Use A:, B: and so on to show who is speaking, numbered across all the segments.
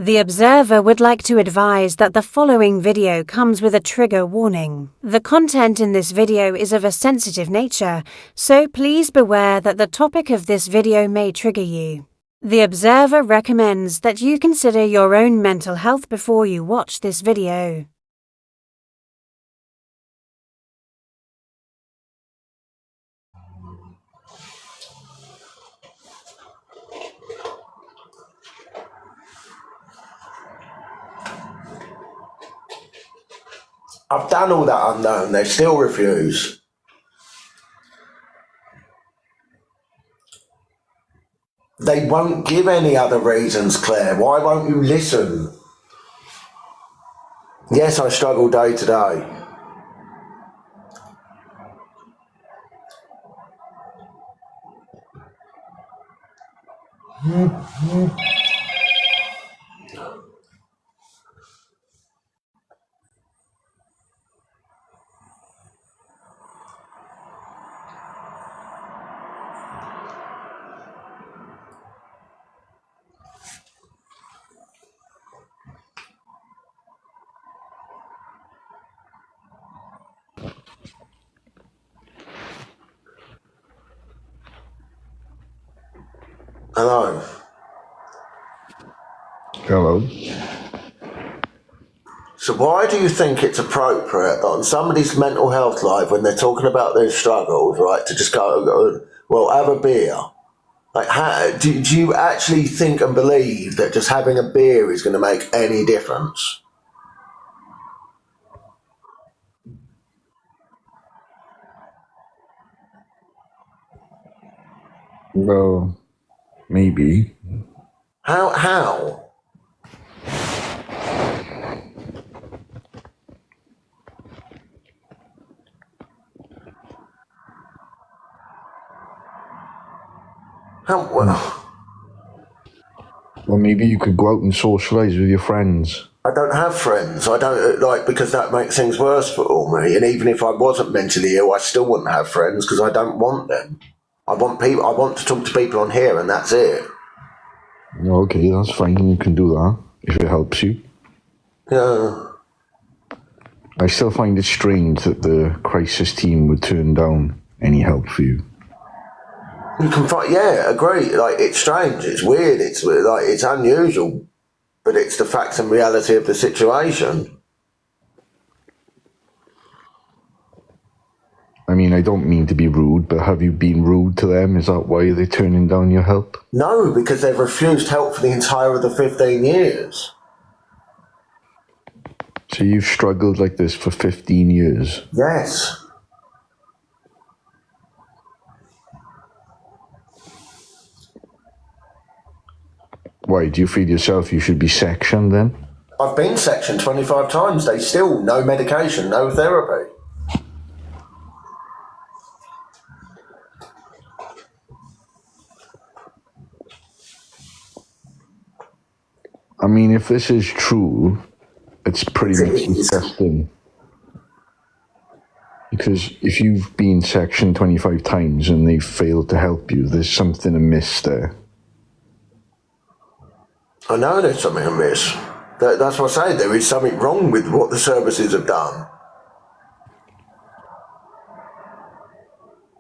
A: The observer would like to advise that the following video comes with a trigger warning. The content in this video is of a sensitive nature, so please beware that the topic of this video may trigger you. The observer recommends that you consider your own mental health before you watch this video.
B: I've done all that unknown, they still refuse. They won't give any other reasons, Claire. Why won't you listen? Yes, I struggle day to day. Hello.
C: Hello.
B: So why do you think it's appropriate on somebody's mental health life when they're talking about their struggles, right, to just go well, have a beer? Like, do you actually think and believe that just having a beer is going to make any difference?
C: Well, maybe.
B: How? How well?
C: Well, maybe you could go out and socialise with your friends.
B: I don't have friends. I don't because that makes things worse for me. And even if I wasn't mentally ill, I still wouldn't have friends because I don't want them. I want people. I want to talk to people on here, and that's it.
C: Okay, that's fine. You can do that if it helps you.
B: Yeah.
C: I still find it strange that the crisis team would turn down any help for you.
B: You can find, yeah, agree. Like, it's strange, it's weird, it's unusual, but it's the facts and reality of the situation.
C: I mean, I don't mean to be rude, but have you been rude to them? Is that why they're turning down your help?
B: No, because they've refused help for the entire of the 15 years.
C: So you've struggled like this for 15 years?
B: Yes.
C: Why, do you feel yourself you should be sectioned then?
B: I've been sectioned 25 times. They still, no medication, no therapy.
C: I mean, if this is true, it's pretty much disgusting. Because if you've been sectioned 25 times and they've failed to help you, there's something amiss there.
B: I know there's something amiss. That's what I say. There is something wrong with what the services have done.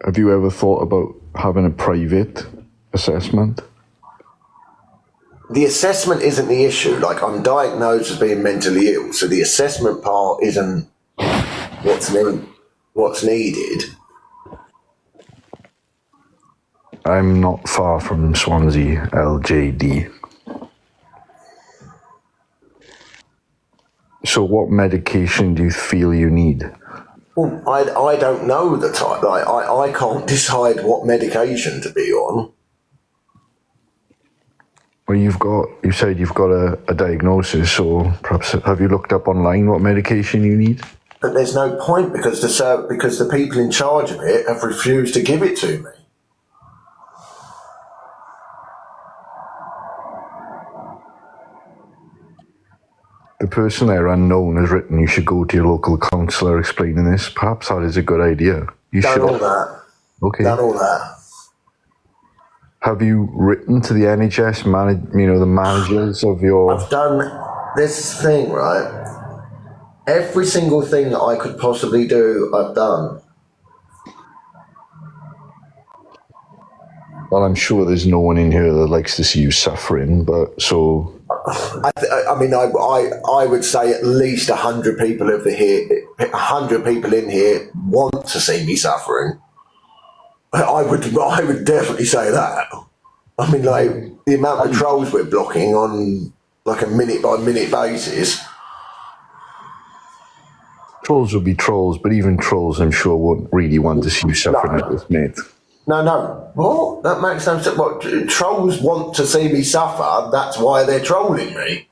C: Have you ever thought about having a private assessment?
B: The assessment isn't the issue. Like, I'm diagnosed as being mentally ill, so the assessment part isn't what's needed.
C: I'm not far from Swansea, LJD. So what medication do you feel you need?
B: Well, I don't know the type. Like, I can't decide what medication to be on.
C: Well, you said you've got a diagnosis, so perhaps have you looked up online what medication you need?
B: But there's no point because the people in charge of it have refused to give it to me.
C: The person there, unknown, has written you should go to your local counsellor explaining this. Perhaps that is a good idea. You
B: Done
C: should.
B: all that.
C: Okay.
B: Done all that.
C: have you written to the NHS, the managers of your...
B: I've done this thing, right? Every single thing that I could possibly do, I've done.
C: Well, I'm sure there's no one in here that likes to see you suffering, but so...
B: I would say at least 100 people over here, 100 people in here want to see me suffering. I would definitely say that. I mean, like, the amount of trolls we're blocking on like a minute by minute basis.
C: Trolls will be trolls, but even trolls, I'm sure, won't really want to see you suffering like this, mate.
B: No. What? That makes no sense. What? Trolls want to see me suffer. That's why they're trolling me.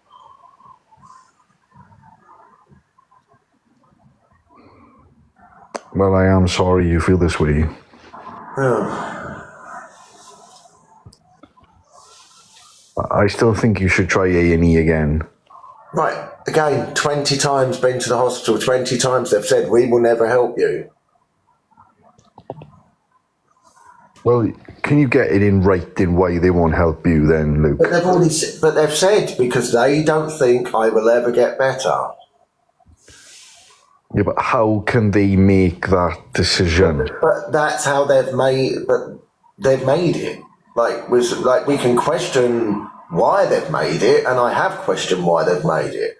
C: Well, I am sorry you feel this way. I still think you should try A&E again.
B: Right, again, 20 times been to the hospital, 20 times they've said, we will never help you.
C: Well, can you get it in writing why they won't help you then, Luke?
B: But they've said, because they don't think I will ever get better.
C: Yeah, but how can they make that decision?
B: But that's how they've made it. We can question why they've made it, and I have questioned why they've made it.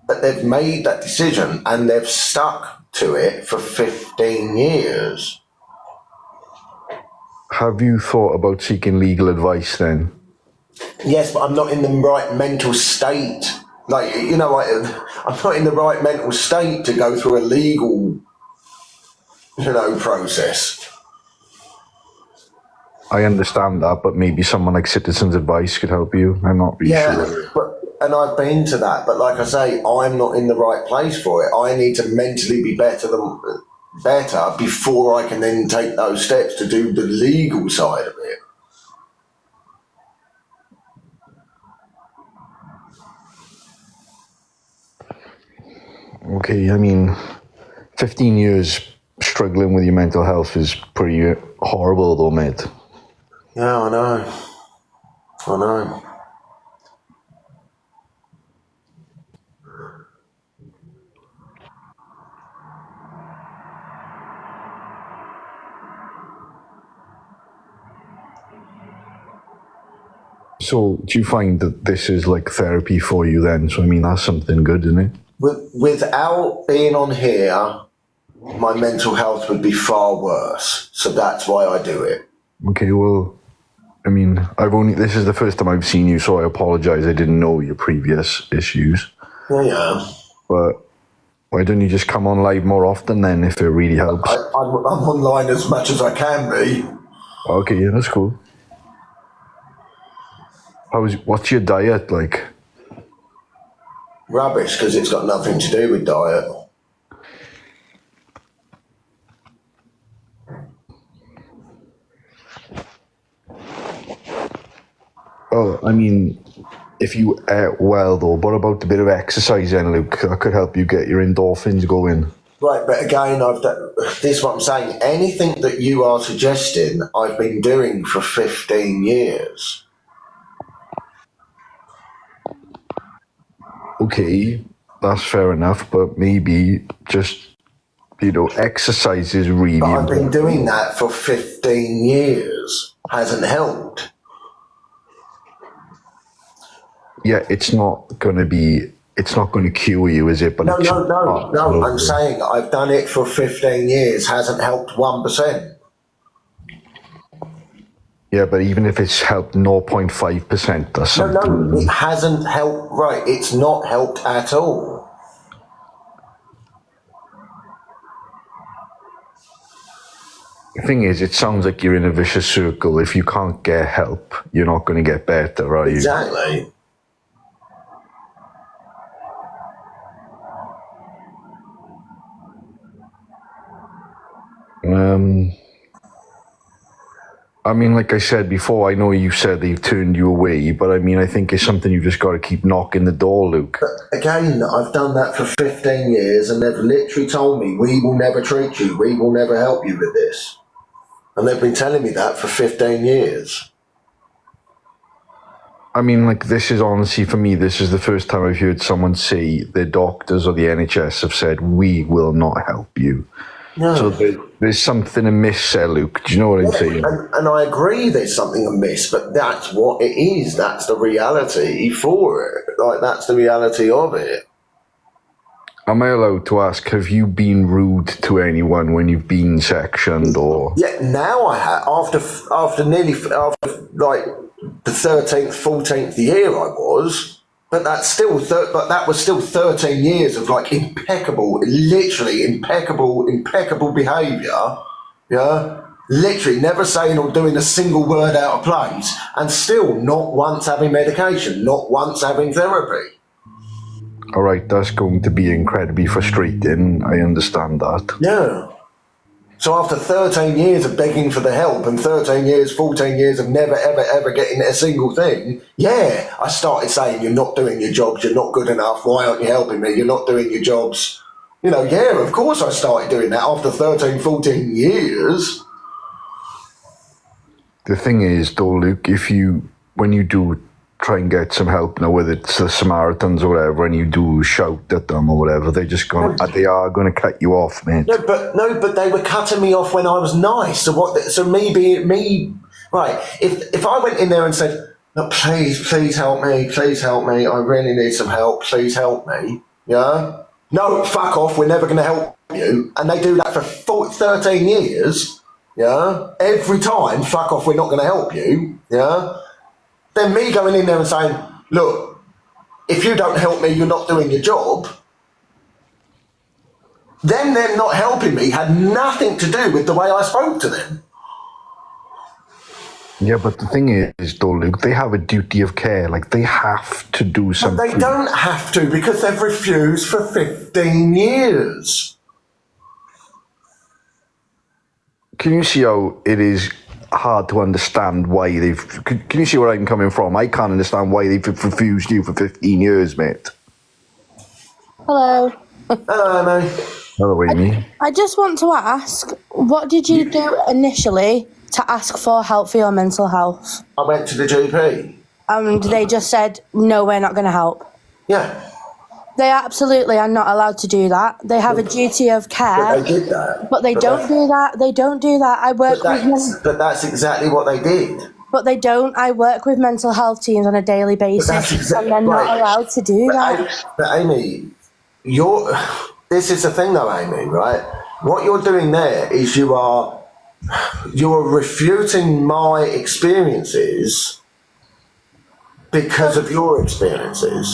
B: But they've made that decision, and they've stuck to it for 15 years.
C: Have you thought about seeking legal advice then?
B: Yes, but I'm not in the right mental state. I'm not in the right mental state to go through a legal, process.
C: I understand that, but maybe someone like Citizens Advice could help you. I'm not really sure.
B: And I've been to that, but like I say, I'm not in the right place for it. I need to mentally be better before I can then take those steps to do the legal side of it.
C: Okay, I mean, 15 years struggling with your mental health is pretty horrible though, mate.
B: Yeah, I know.
C: So do you find that this is like therapy for you then? So I mean, that's something good, isn't it?
B: Without being on here, my mental health would be far worse. So that's why I do it.
C: Okay, well, I mean, this is the first time I've seen you, so I apologize. I didn't know your previous issues.
B: Yeah.
C: But why don't you just come on live more often then, if it really helps?
B: I'm online as much as I can be.
C: Okay, yeah, that's cool. What's your diet like?
B: Rubbish, because it's got nothing to do with diet.
C: Oh, I mean, if you ate well though, what about a bit of exercise then, Luke? That could help you get your endorphins going.
B: Right, but again, this is what I'm saying. Anything that you are suggesting, I've been doing for 15 years.
C: Okay, that's fair enough, but maybe just, exercise is really important.
B: I've been doing that for 15 years. Hasn't helped.
C: Yeah, it's not going to cure you, is it? But
B: No. I'm saying I've done it for 15 years. Hasn't helped 1%.
C: Yeah, but even if it's helped 0.5%, that's something.
B: No, it hasn't helped. Right, it's not helped at all.
C: The thing is, it sounds like you're in a vicious circle. If you can't get help, you're not going to get better, are you?
B: Exactly.
C: I mean, like I said before, I know you said they've turned you away, but I mean, I think it's something you've just got to keep knocking the door, Luke.
B: But again, I've done that for 15 years and they've literally told me, we will never treat you, we will never help you with this. And they've been telling me that for 15 years.
C: I mean, like, this is honestly, for me, this is the first time I've heard someone say the doctors or the NHS have said, we will not help you.
B: No.
C: So there's something amiss there, Luke. Do you know what I'm saying?
B: And I agree there's something amiss, but that's what it is. That's the reality for it. Like, that's the reality of it.
C: Am I allowed to ask, have you been rude to anyone when you've been sectioned or?
B: Yeah, now I have. After like the 13th, 14th year I was, but that's still, but that was still 13 years of like impeccable, literally impeccable behaviour. Yeah. Literally never saying or doing a single word out of place, and still not once having medication, not once having therapy.
C: All right, that's going to be incredibly frustrating. I understand that.
B: Yeah. So after 13 years of begging for the help and 13 years, 14 years of never, ever getting a single thing, yeah, I started saying, you're not doing your jobs, you're not good enough, why aren't you helping me, you're not doing your jobs. You know, yeah, of course I started doing that after 13, 14 years.
C: The thing is, though, Luke, when you do try and get some help now, whether it's the Samaritans or whatever, and you do shout at them or whatever, they are going to cut you off, mate.
B: No, but they were cutting me off when I was nice. So what? So me, right? If I went in there and said, no, please help me, I really need some help, please help me. Yeah. No, fuck off. We're never going to help you. And they do that for 13 years. Yeah. Every time, fuck off. We're not going to help you. Yeah. Then me going in there and saying, look, if you don't help me, you're not doing your job. Then them not helping me had nothing to do with the way I spoke to them.
C: Yeah, but the thing is, though, Luke, they have a duty of care. Like, they have to do something.
B: But they don't have to, because they've refused for 15 years.
C: Can you see how it is hard to understand why they've... Can you see where I'm coming from? I can't understand why they've refused you for 15 years, mate.
D: Hello.
B: Hello, Amy.
C: Hello, Amy.
D: I just want to ask, what did you do initially to ask for help for your mental health?
B: I went to the GP.
D: And they just said, no, we're not going to help.
B: Yeah.
D: They absolutely are not allowed to do that. They have a duty of care.
B: But they did that.
D: But they don't do that. They don't do that. I work with...
B: But that's exactly what they did.
D: But they don't. I work with mental health teams on a daily basis, and they're not allowed to do that.
B: But Amy, this is the thing though, Amy, right? What you're doing there is you're refuting my experiences because of your experiences.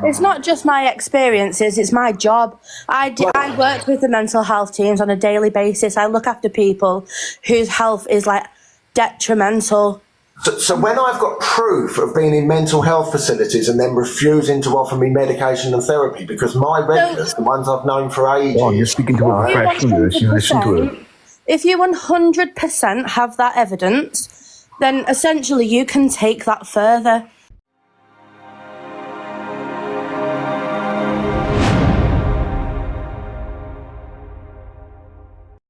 D: It's not just my experiences, it's my job. I work with the mental health teams on a daily basis. I look after people whose health is like detrimental.
B: So when I've got proof of being in mental health facilities and them refusing to offer me medication and therapy because my regulars, the ones I've known for ages...
C: Oh, you're speaking to a professional, you listen to it.
D: If you 100% have that evidence, then essentially you can take that further.